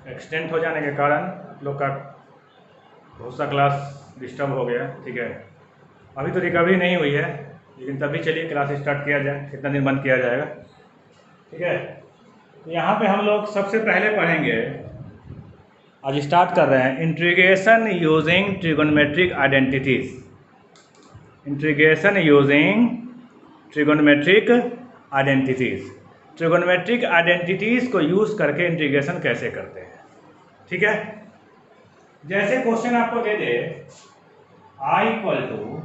Extend हो जाने के कारण लोग का बहुत सा क्लास डिस्टर्ब हो गया। ठीक है, अभी तो रिकवरी नहीं हुई है, लेकिन तभी चलिए क्लास स्टार्ट किया जाए। कितना दिन बंद किया जाएगा। ठीक है, तो यहाँ पे हम लोग सबसे पहले पढ़ेंगे, आज स्टार्ट कर रहे हैं, integration using trigonometric identities. Integration using trigonometric identities. Trigonometric identities को यूज करके इंटीग्रेशन कैसे करते हैं। ठीक है, जैसे क्वेश्चन आपको दे दे i equal to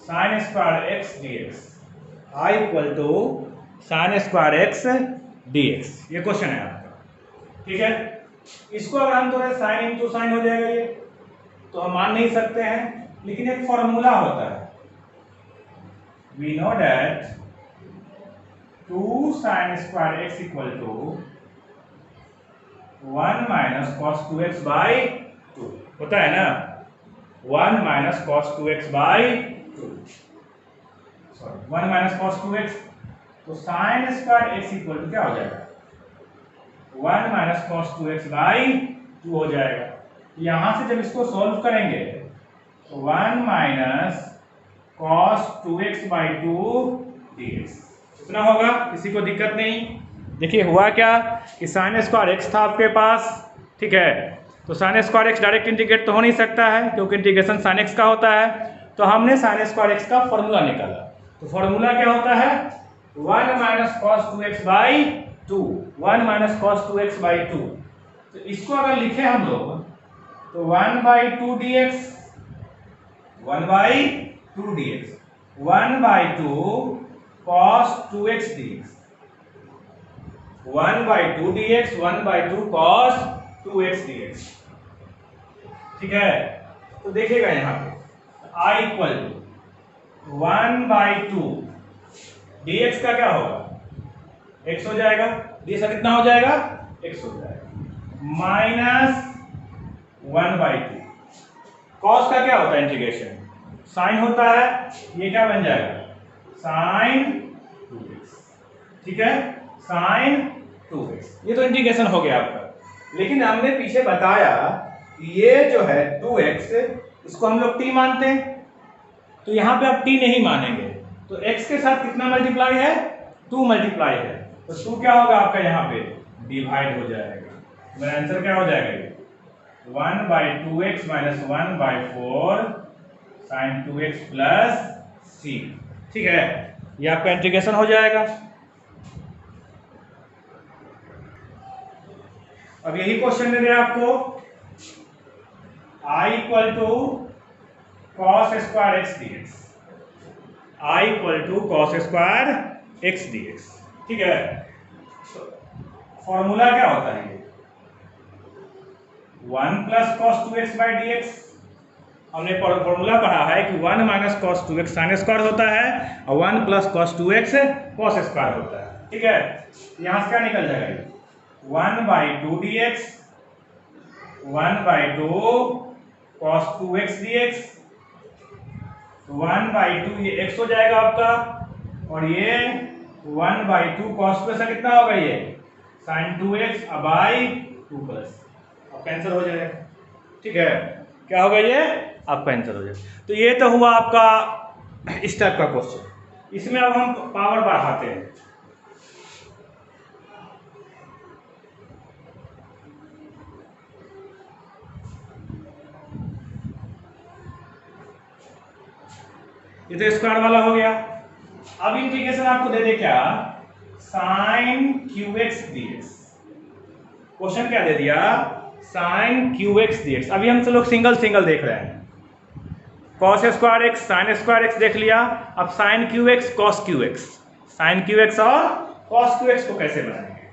sine square x d x, i equal to sine square x d x, ये क्वेश्चन है आपका। ठीक है, इसको अगर हम थोड़ा साइन इंटू साइन हो जाएगा ये, तो हम मान नहीं सकते हैं, लेकिन एक फॉर्मूला होता है। We know that 2 sine square x equal to 1 minus cos 2x by 2 होता है ना। 1 minus cos 2x by 2, sorry 1 minus cos 2x, तो sine square x equal to क्या हो जाएगा, 1 माइनस कॉस 2x बाई 2 हो जाएगा। यहां से जब इसको सॉल्व करेंगे तो 1 minus cos 2x by 2 dx इतना होगा, किसी को दिक्कत नहीं। देखिए हुआ क्या कि साइन स्क्वायर एक्स था आपके पास। ठीक है, तो sine square x direct integrate तो हो नहीं सकता है, क्योंकि इंटीग्रेशन साइन एक्स का होता है। तो हमने साइन स्क्वायर एक्स का फॉर्मूला निकाला। तो फॉर्मूला क्या होता है, 1 minus cos 2x by 2, 1 minus cos 2x by 2। तो इसको अगर लिखे हम लोग तो 1 by 2 dx, 1 by 2 dx, 1 by 2 cos 2x dx, 1 by 2 dx, 1 by 2 cos 2x dx। ठीक है, तो देखिएगा यहाँ पे i equal to 1 by 2 dx का क्या होगा, x हो जाएगा। dx का कितना हो जाएगा, x हो जाएगा, माइनस 1 बाई 2 cos का क्या होता है, इंटीग्रेशन साइन होता है, ये क्या बन जाएगा, साइन 2x। ठीक है, साइन 2x, ये तो इंटीग्रेशन हो गया आपका। लेकिन हमने पीछे बताया ये जो है 2x, इसको हम लोग t मानते हैं, तो यहाँ पे आप t नहीं मानेंगे, तो x के साथ कितना मल्टीप्लाई है, 2 मल्टीप्लाई है, तो 2 क्या होगा आपका यहाँ पे डिवाइड हो जाएगा। मेरा आंसर क्या हो जाएगा, ये 1 by 2x minus 1 by 4 sine 2x plus c। ठीक है, ये आपका इंटीग्रेशन हो जाएगा। अब यही क्वेश्चन दे दिया आपको, i equal to cos square x d x, i equal to cos square x d x. ठीक है, फॉर्मूला क्या होता है, ये 1 plus cos 2x by d x. हमने फॉर्मूला पढ़ा है कि 1 minus cos 2x sine square होता है और 1 plus cos 2x cos square होता है। ठीक है, यहां से क्या निकल जाएगा, ये 1 by 2 dx, 1 by 2 cos 2x dx, 1 by 2 ये x हो जाएगा आपका, और ये 1 बाई 2 cos 2 से कितना होगा, ये sin 2x बाई 2 प्लस, अब कैंसिल हो जाएगा। ठीक है, क्या होगा, ये आपका आंसर हो जाएगा। तो ये तो हुआ आपका इस टाइप का क्वेश्चन। इसमें अब हम पावर बढ़ाते हैं। ये तो स्क्वायर वाला हो गया। अब इंटीग्रेशन आपको दे दे क्या, साइन क्यूएक्स dx। क्वेश्चन क्या दे दिया, साइन क्यूएक्स dx। अभी हम सब लोग सिंगल सिंगल देख रहे हैं, cos square x sine square x देख लिया, अब sine cube x cos cube x, sine cube x और कॉस क्यू एक्स को कैसे बनाएंगे।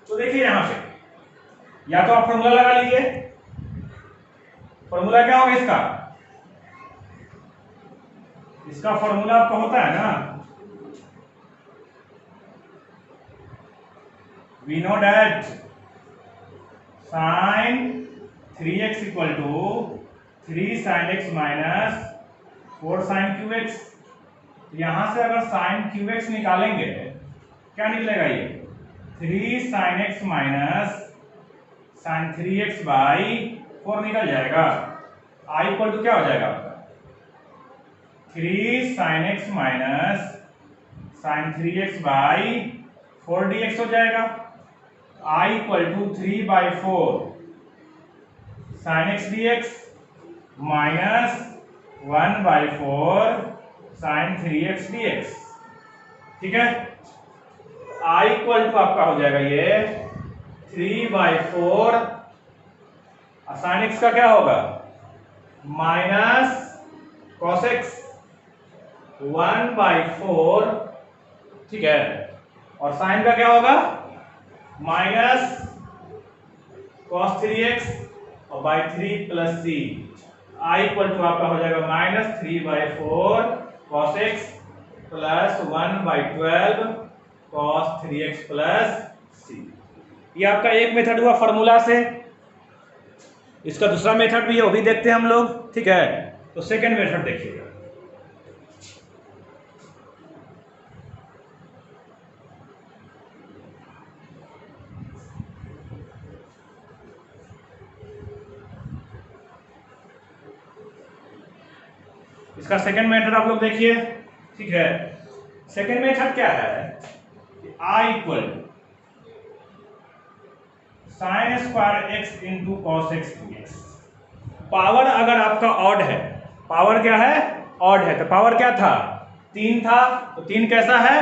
तो देखिए यहां पे या तो आप फॉर्मूला लगा लीजिए। फॉर्मूला क्या होगा इसका, इसका फॉर्मूला आपका होता है ना, we know that sine 3x equal to 3 sine x minus 4 sine cube x. तो यहाँ से अगर साइन क्यू एक्स निकालेंगे क्या निकलेगा ये 3 sin x minus sine 3x by 4 निकल जाएगा। आई इक्वल टू क्या हो जाएगा आपका 3 sin x minus sine 3x by 4 dx हो जाएगा। I equal to 3/4 sin x dx minus 1/4 sin 3x dx। ठीक है, आई इक्वल टू आपका हो जाएगा ये 3/4 साइन एक्स का क्या होगा माइनस कॉस एक्स 1/4। ठीक है, और साइन का क्या होगा माइनस कॉस 3x और by 3 plus C. I equal to आपका हो जाएगा minus 3/4 cos x plus 1/12 cos 3x plus C. ये आपका एक मेथड हुआ फॉर्मूला से। इसका दूसरा मेथड भी है, वो भी देखते हैं हम लोग। ठीक है, तो सेकेंड मेथड देखिएगा। इसका सेकेंड मेथड आप लोग देखिए। ठीक है, सेकेंड मेथड क्या है, I equal sine square x into cos x dx. Power अगर आपका ऑड है, पावर क्या है ऑड है, तो पावर क्या था 3 था, तो 3 कैसा है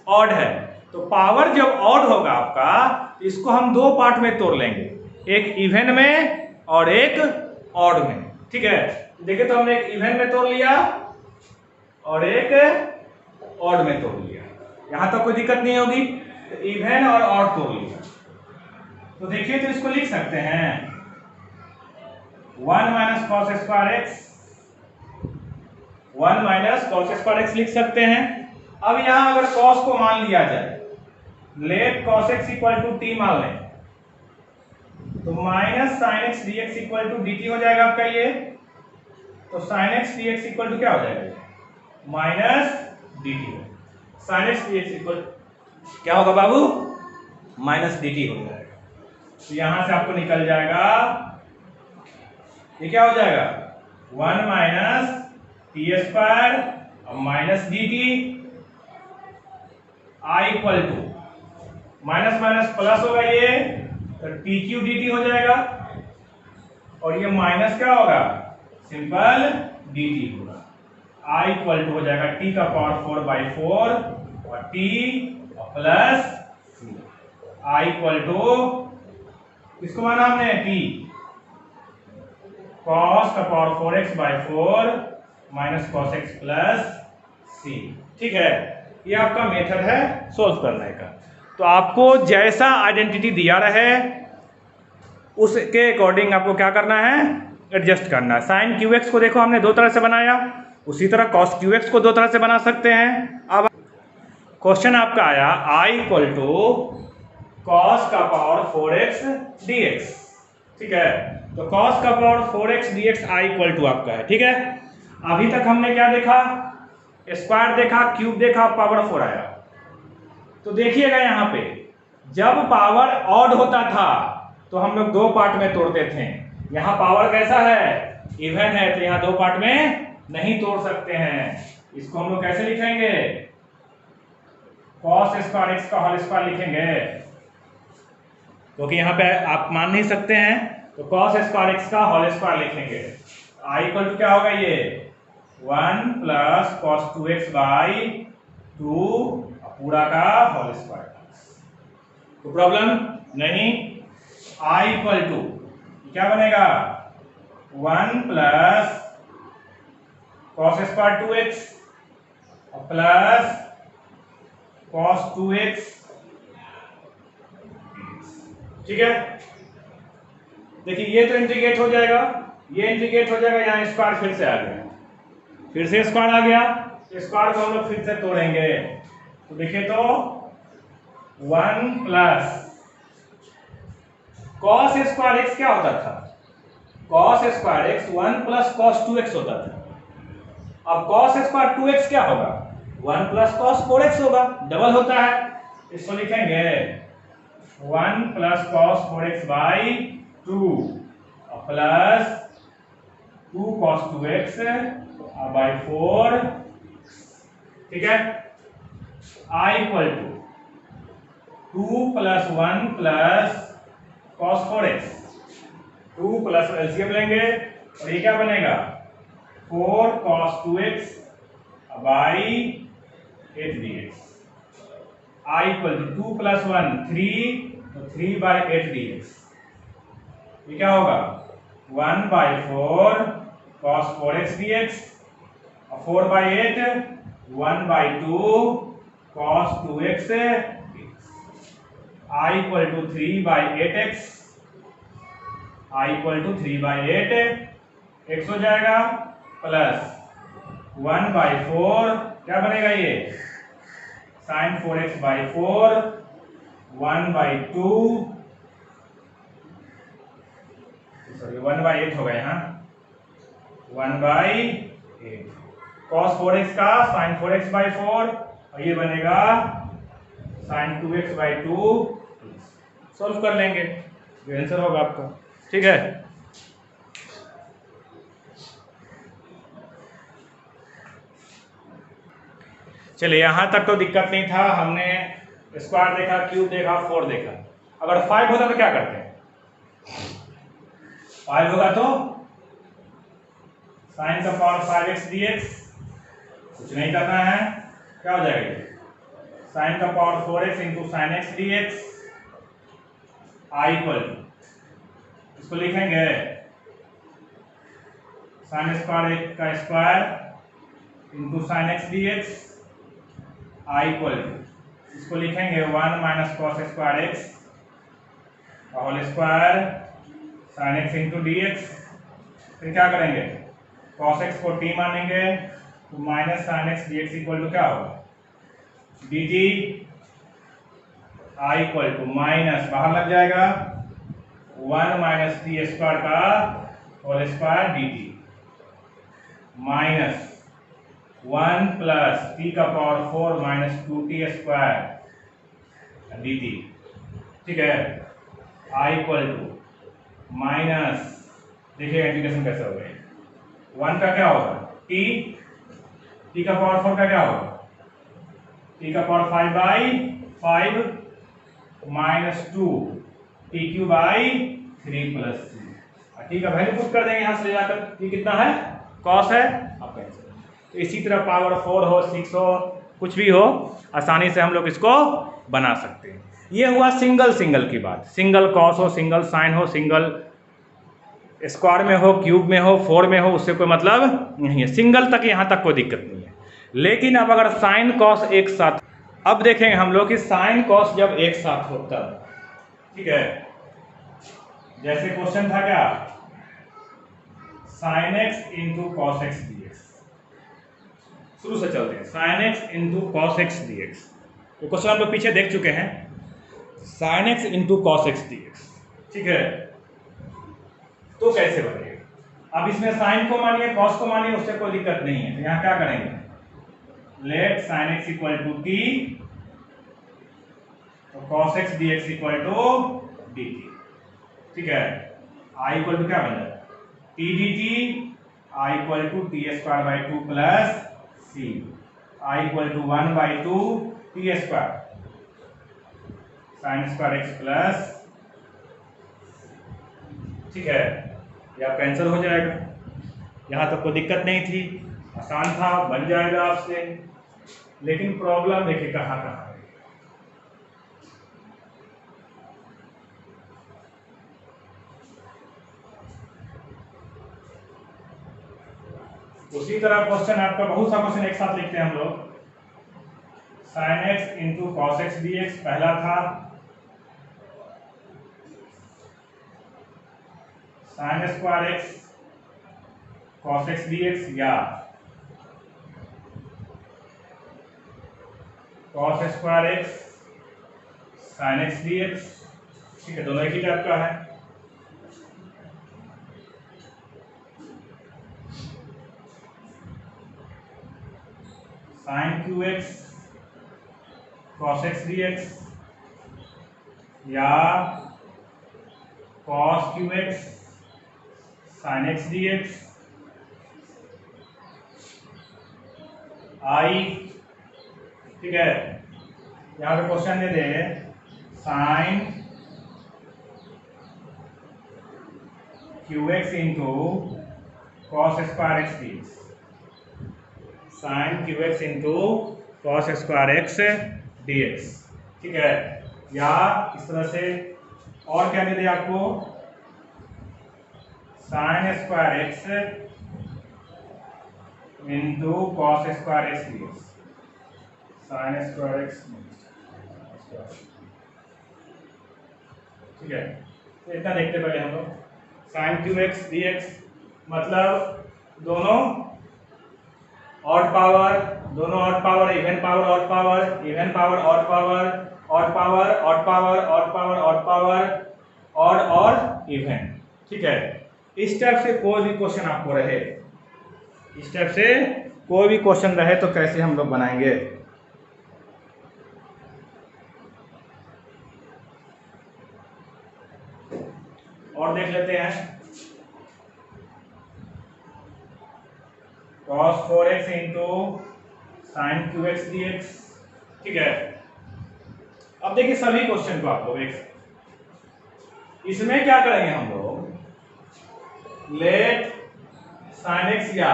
ऑड है। तो पावर जब ऑड होगा आपका तो इसको हम दो पार्ट में तोड़ लेंगे, एक इवन में और एक ऑड में। ठीक है, देखिए तो हमने एक इवन में तोड़ लिया और एक ऑड में तोड़ लिया, यहां तक कोई दिक्कत नहीं होगी। तो इवन और ऑड तोड़ लिया, तो देखिए तो इसको लिख सकते हैं 1 minus cos square x, 1 minus cos square x लिख सकते हैं। अब यहां अगर कॉस को मान लिया जाए, let cos x equal to t मान लें, तो minus sine x d x equal to d t हो जाएगा आपका ये। तो sine x d x equal to क्या हो जाएगा minus d t. Sine x d x equal क्या होगा बाबू माइनस डी टी हो जाएगा। तो यहां से आपको निकल जाएगा ये क्या हो जाएगा 1 माइनस टी स्क्वायर और minus d t. I equal to minus minus plus होगा ये, तो टी क्यू डी टी हो जाएगा, और ये माइनस क्या होगा सिंपल डी टी होगा। आई इक्वल टू हो जाएगा टी का पावर 4/4 और t plus C. I equal to इसको माना हमने टी कॉस का power 4x/4 minus cos x plus C. ठीक है, ये आपका मेथड है सोल्व करने का। तो आपको जैसा आइडेंटिटी दिया रहे उसके अकॉर्डिंग आपको क्या करना है एडजस्ट करना है। साइन क्यू एक्स को देखो हमने दो तरह से बनाया, उसी तरह कॉस क्यू एक्स को दो तरह से बना सकते हैं। अब क्वेश्चन आपका आया आई इक्वल टू कॉस का पावर 4x dx। ठीक है, तो कॉस का power 4x dx I equal to आपका है। ठीक है, अभी तक हमने क्या देखा स्क्वायर देखा, क्यूब देखा, पावर 4 आया। तो देखिएगा यहाँ पे जब पावर ऑड होता था तो हम लोग दो पार्ट में तोड़ते थे। यहाँ पावर कैसा है इवन है, तो यहाँ दो पार्ट में नहीं तोड़ सकते हैं। इसको हम लोग कैसे लिखेंगे कॉस स्क्वायर एक्स का होल स्क्वायर लिखेंगे, क्योंकि यहाँ पे आप मान नहीं सकते हैं, तो कॉस स्क्वायर एक्स का होल स्क्वायर लिखेंगे। आई इक्वल टू क्या होगा ये 1 प्लस कॉस 2x बाई 2 पूरा का होल स्क्वायर। तो प्रॉब्लम नहीं। आई इक्वल टू क्या बनेगा 1 plus cos square 2x plus cos 2x। ठीक है, देखिए ये तो इंटीग्रेट हो जाएगा, ये इंटीग्रेट हो जाएगा, यहाँ स्क्वायर फिर से आ गया, फिर से स्क्वायर आ गया, स्क्वायर को हम लोग फिर से तोड़ेंगे। तो देखिए तो 1 प्लस कॉस स्क्वायर एक्स क्या होता था cos square x 1 plus cos 2x होता था। अब कॉस स्क्वायर 2x क्या होगा 1 प्लस कॉस 4x होगा, डबल होता है, इसको लिखेंगे 1 plus cos 4x by 2 plus 2 cos 2x by 4, ठीक है। I equal to 2 plus 1 plus cos 4x, 2 plus LCM लेंगे और ये क्या बनेगा 4 cos 2x by 8 dx। I equal to 2 plus 1 3, तो 3 बाई 8 dx। ये क्या होगा 1 बाई 4 कॉस 4x dx और 4 by 8 1 by 2 cos 2x dx। I equal to 3 by 8x, I equal to 3 by 8 x हो जाएगा प्लस 1 बाई 4 क्या बनेगा ये sine 4x by 4, 1 by 2 sorry 1 by 8 होगा यहाँ 1 बाई 8 कॉस 4x का साइन 4x बाई 4 और ये बनेगा साइन 2x बाई 2। सॉल्व कर लेंगे, जो आंसर होगा आपका, ठीक है। चलिए यहां तक तो दिक्कत नहीं था, हमने स्क्वायर देखा, क्यूब देखा, 4 देखा। अगर 5 होता तो क्या करते हैं, 5 होगा तो साइन का पावर 5x dx, कुछ नहीं करना है, क्या हो जाएगा साइन का power 4x into sine x dx। I equal इसको लिखेंगे साइन स्क्वायर का square into sine x dx। I equal इसको लिखेंगे 1 minus cos square x whole square sine x into dx। फिर क्या करेंगे कॉस x को t मानेंगे तो minus sine x dx equal to क्या होगा dt। I equal to minus बाहर लग जाएगा 1 माइनस टी स्क्वायर का whole square dt minus 1 plus t का power 4 minus 2t square dt, ठीक है। आई इक्वल टू माइनस, देखिए इंटीग्रेशन कैसे हो गई 1 का क्या होगा t का पावर 4 का क्या होगा t का power 5 by 5 minus 2 T Q by 3 plus 3। T का वैल्यू पुट कर देंगे यहाँ से ले जाकर, टी कितना है कॉस है आपका आंसर। तो इसी तरह पावर 4 हो 6 हो कुछ भी हो आसानी से हम लोग इसको बना सकते हैं। ये हुआ सिंगल की बात, सिंगल कॉस हो, सिंगल साइन हो, सिंगल स्क्वायर में हो, क्यूब में हो, 4 में हो, उससे कोई मतलब नहीं है, सिंगल तक यहाँ तक कोई दिक्कत नहीं है। लेकिन अब अगर साइन कॉस एक साथ, अब देखेंगे हम लोग कि साइन कॉस जब एक साथ होता है, ठीक है। जैसे क्वेश्चन था क्या sign x into cos x dx, शुरू से चलते हैं sign x into cos x dx। तो क्वेश्चन हम लोग पीछे देख चुके हैं sign x into cos x dx, ठीक है। तो कैसे बनेगा, अब इसमें साइन को मानिए कॉस को मानिए, उससे कोई दिक्कत नहीं है। तो यहाँ क्या करेंगे let sine x equal to t, तो cos x dx equal to dt, ठीक है। आई इक्वल टू क्या बन जाएगा t dt, I equal to t square by 2 plus C, I equal to 1 by 2 t square sine square x plus, ठीक है। ये आपका आंसर हो जाएगा। यहाँ तक कोई दिक्कत नहीं थी, आसान था, बन जाएगा आपसे। लेकिन प्रॉब्लम देखिए कहाँ कहाँ है। उसी तरह क्वेश्चन आपका बहुत सा क्वेश्चन एक साथ लिखते हैं हम लोग, sine x into cos x dx पहला था, sine square x cos x dx या cos square x sine x dx, ठीक है। दोनों एक ही टाइप का है। Sine cube x cos x d x या cos cube x sine x d x I. ठीक है, यहाँ पे क्वेश्चन दे दे sine cube x into cos square x d x, sine cube x into cos square x d x. ठीक है, या इस तरह से और क्या दे दे आपको, sine square x into cos square x d x, sine square x. ठीक है, तो इतना देखते पहले हम लोग। Sine cube x d x मतलब दोनों ऑड पावर, दोनों odd power, even power odd power, even power odd power, odd power odd power, odd power odd power, odd और इवन। ठीक है, इस टाइप से कोई भी क्वेश्चन आपको रहे, इस टाइप से कोई भी क्वेश्चन रहे तो कैसे हम लोग बनाएंगे। और देख लेते हैं, cos 4x into sign cube x d x. ठीक है, अब देखिए सभी क्वेश्चन को आप लोग इसमें क्या करेंगे हम लोग, लेट साइन एक्स या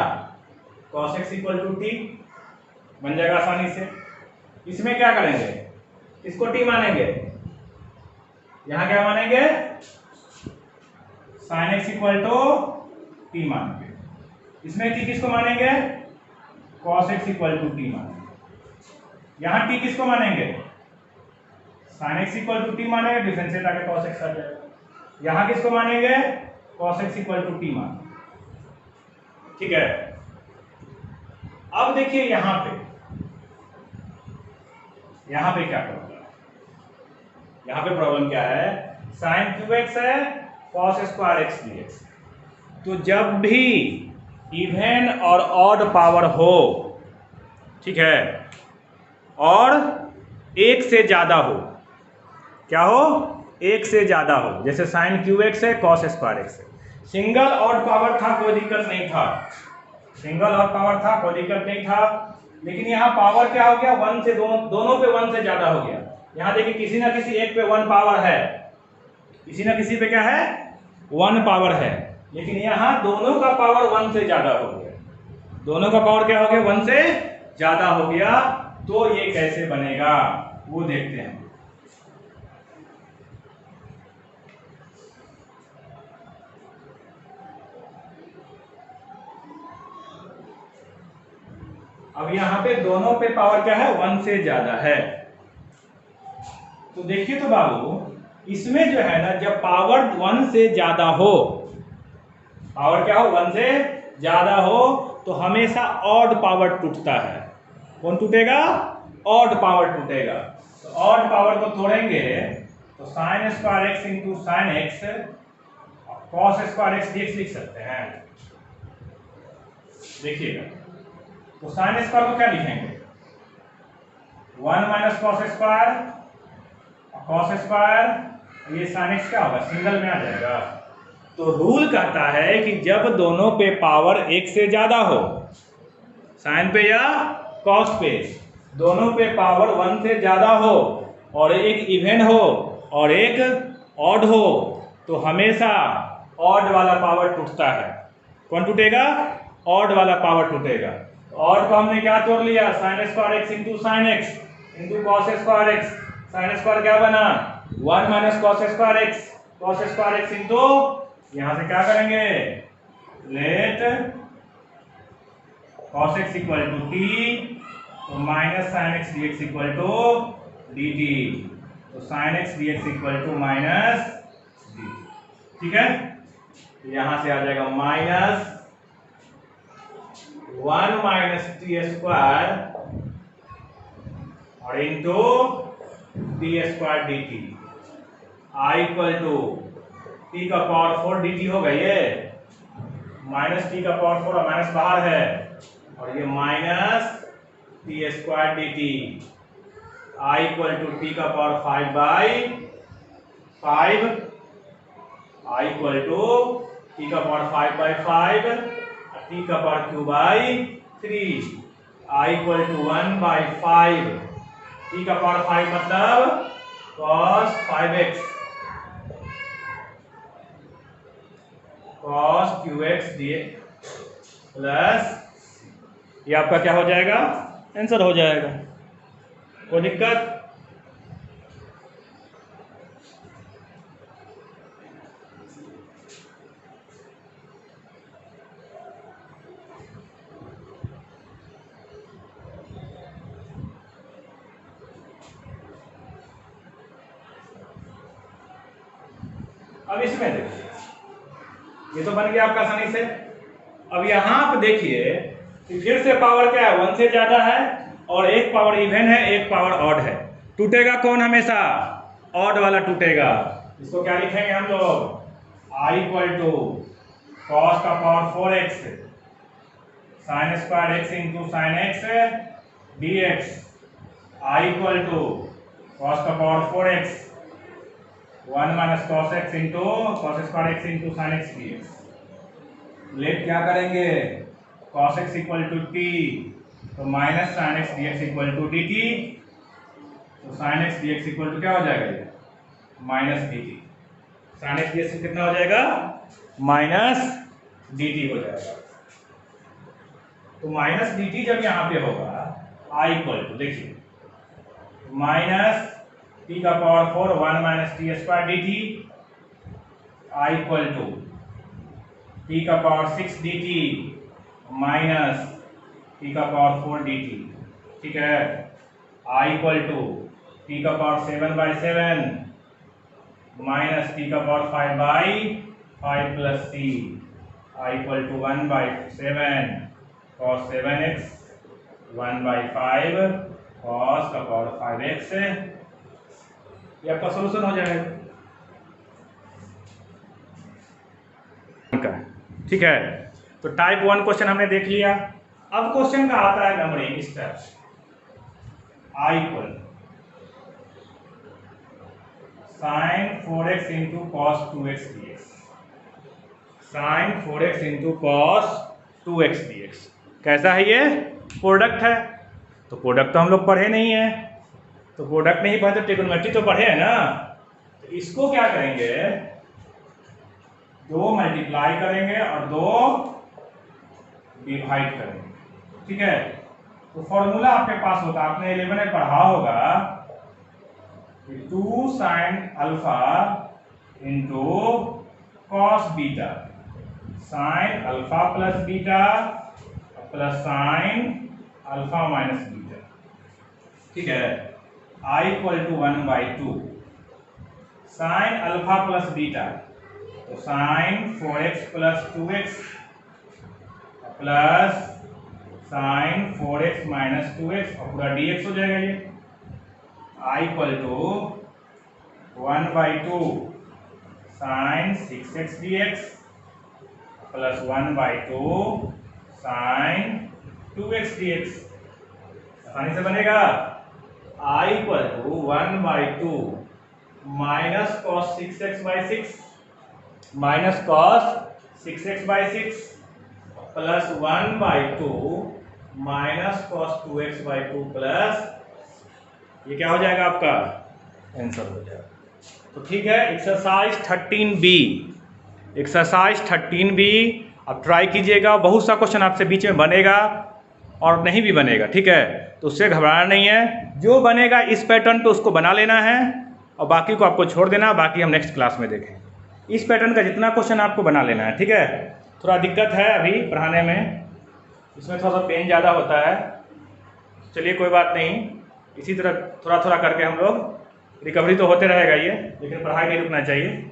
cos x equal to t बन जाएगा आसानी से। इसमें क्या करेंगे, इसको टी मानेंगे, यहां क्या मानेंगे, sine x equal to t मानेंगे। इसमें टी किसको मानेंगे, cos x equal to t मानेंगे। यहां टी किसको मानेंगे, sine x equal to t मानेंगे, डिफरेंशिएट आके cos x आ जाएगा। यहां किसको मानेंगे, cos x equal to t मानेंगे। ठीक है, अब देखिए यहां पे क्या प्रॉब्लम है, यहां पे प्रॉब्लम क्या है, साइन क्यू एक्स है, cos square x d x. तो जब भी इवन और ऑड पावर हो, ठीक है, और एक से ज्यादा हो, क्या हो, एक से ज्यादा हो, जैसे साइन क्यू एक्स है, cos स्क्वायर एक्स है। सिंगल ऑड पावर था कोई दिक्कत नहीं था, सिंगल ऑड पावर था कोई दिक्कत नहीं था, लेकिन यहाँ पावर क्या हो गया, वन से दोनों पे वन से ज्यादा हो गया। यहाँ देखिए किसी ना किसी एक पे वन पावर है, किसी ना किसी पे क्या है, वन पावर है, लेकिन यहाँ दोनों का पावर वन से ज्यादा हो गया, दोनों का पावर क्या हो गया, वन से ज्यादा हो गया। तो ये कैसे बनेगा वो देखते हैं। अब यहाँ पे दोनों पे पावर क्या है, वन से ज्यादा है। तो देखिए तो बाबू, इसमें जो है ना, जब पावर वन से ज्यादा हो, पावर क्या हो, वन से ज्यादा हो, तो हमेशा ऑड पावर टूटता है। कौन टूटेगा, ऑड पावर टूटेगा। तो ऑड पावर को तोड़ेंगे तो sine square x into sine x cos square x d x लिख सकते हैं। देखिएगा, तो साइन स्क्वायर को क्या लिखेंगे, 1 minus cos square, cos square, ये साइन एक्स क्या होगा, सिंगल में आ जाएगा। तो रूल कहता है कि जब दोनों पे पावर एक से ज्यादा हो, साइन पे या कॉस पे, दोनों पे पावर वन से ज्यादा हो, और एक इवन हो और एक ऑड हो, तो हमेशा ऑड वाला पावर टूटता है। कौन टूटेगा, ऑड वाला पावर टूटेगा। ऑड को हमने क्या तोड़ लिया, sine square x into sine x into cos square x. Sine square क्या बना, 1 minus cos square x, cos square x into, यहां से क्या करेंगे, let cos x equal to t, तो minus sine x d x equal to d t, तो sine x d x equal to minus d. ठीक है, यहां से आ जाएगा माइनस 1 माइनस टी स्क्वायर और into T square d t, I equal to t का पावर 4 डी टी होगा, ये माइनस टी का पावर 4 और माइनस बाहर है, और ये minus t square d t, I equal to t का power 5/5, I equal to t का पावर 5/5, टी का power q/3, I equal to 1/5, t का पावर 5 मतलब cos 5x cos qx dx plus, ये आपका क्या हो जाएगा, आंसर हो जाएगा। कोई दिक्कत? अब इसमें देखिए, ये तो बन गया आपका आसानी से। अब यहां पर देखिए फिर से पावर क्या है, 1 से ज्यादा है और एक पावर इवन है, एक पावर ऑड है। टूटेगा कौन हमेशा? ऑड वाला टूटेगा। इसको क्या लिखेंगे हम लोग? आई इक्वल टू कॉस का power 4x sine square x into sine x dx, I equal to cos का power 4x 1 minus cos x into cos square x into sine x dx। Let क्या करेंगे, cos x equal to t, तो minus sine x d x equal to d t, तो sine x d x equal to क्या हो जाएगा, ये minus d t. Sine x d x कितना हो जाएगा, माइनस डी टी हो जाएगा। तो माइनस डी टी जब यहाँ पे होगा, आई इक्वल टू देखिए माइनस टी का power 4 1 minus t square d t, I equal to t का power 6 d t minus t का पावर 4 डी टी। ठीक है, आई इक्वल टू टी का पावर 7/7 माइनस टी का power 5/5 plus C, I equal to 1/7 cos 7x 1/5 cos का power 5x। ये आपका solution हो जाएगा। ठीक है, तो टाइप 1 क्वेश्चन हमने देख लिया। अब क्वेश्चन का आता है नंबरिंग इस तरह, I equal sine 4x into cos 2x dx, sine 4x into cos 2x dx। कैसा है ये? प्रोडक्ट है। तो प्रोडक्ट तो हम लोग पढ़े नहीं है, तो प्रोडक्ट नहीं पढ़े तो ट्रिग्नोमेट्री तो पढ़े है ना। तो इसको क्या करेंगे, 2 मल्टीप्लाई करेंगे और 2 डिवाइड करेंगे। ठीक है, तो फॉर्मूला आपके पास होता है, आपने 11 में पढ़ा होगा, 2 sine alpha into cos beta, sine alpha plus beta plus sine alpha minus beta. ठीक है, I equal to 1/2 sine alpha plus beta, तो sine 4x plus 2x plus sine 4x minus 2x और पूरा dx हो जाएगा ये। I equal to 1/2 sine 6x dx plus 1/2 sine 2x dx। आसानी से बनेगा। I equal to 1/2 minus cos 6x/6 minus cos 6x/6 plus 1/2 minus cos 2x/2 plus, ये क्या हो जाएगा आपका आंसर हो जाएगा। तो ठीक है, एक्सरसाइज 13B, एक्सरसाइज 13B आप ट्राई कीजिएगा। बहुत सा क्वेश्चन आपसे बीच में बनेगा और नहीं भी बनेगा। ठीक है, तो उससे घबराना नहीं है, जो बनेगा इस पैटर्न पे उसको बना लेना है और बाकी को आपको छोड़ देना। बाकी हम नेक्स्ट क्लास में देखें। इस पैटर्न का जितना क्वेश्चन आपको बना लेना है। ठीक है, थोड़ा दिक्कत है अभी पढ़ाने में, इसमें थोड़ा सा पेन ज़्यादा होता है। चलिए कोई बात नहीं, इसी तरह थोड़ा थोड़ा करके हम लोग, रिकवरी तो होते रहेगा ये, लेकिन पढ़ाई नहीं रुकना चाहिए।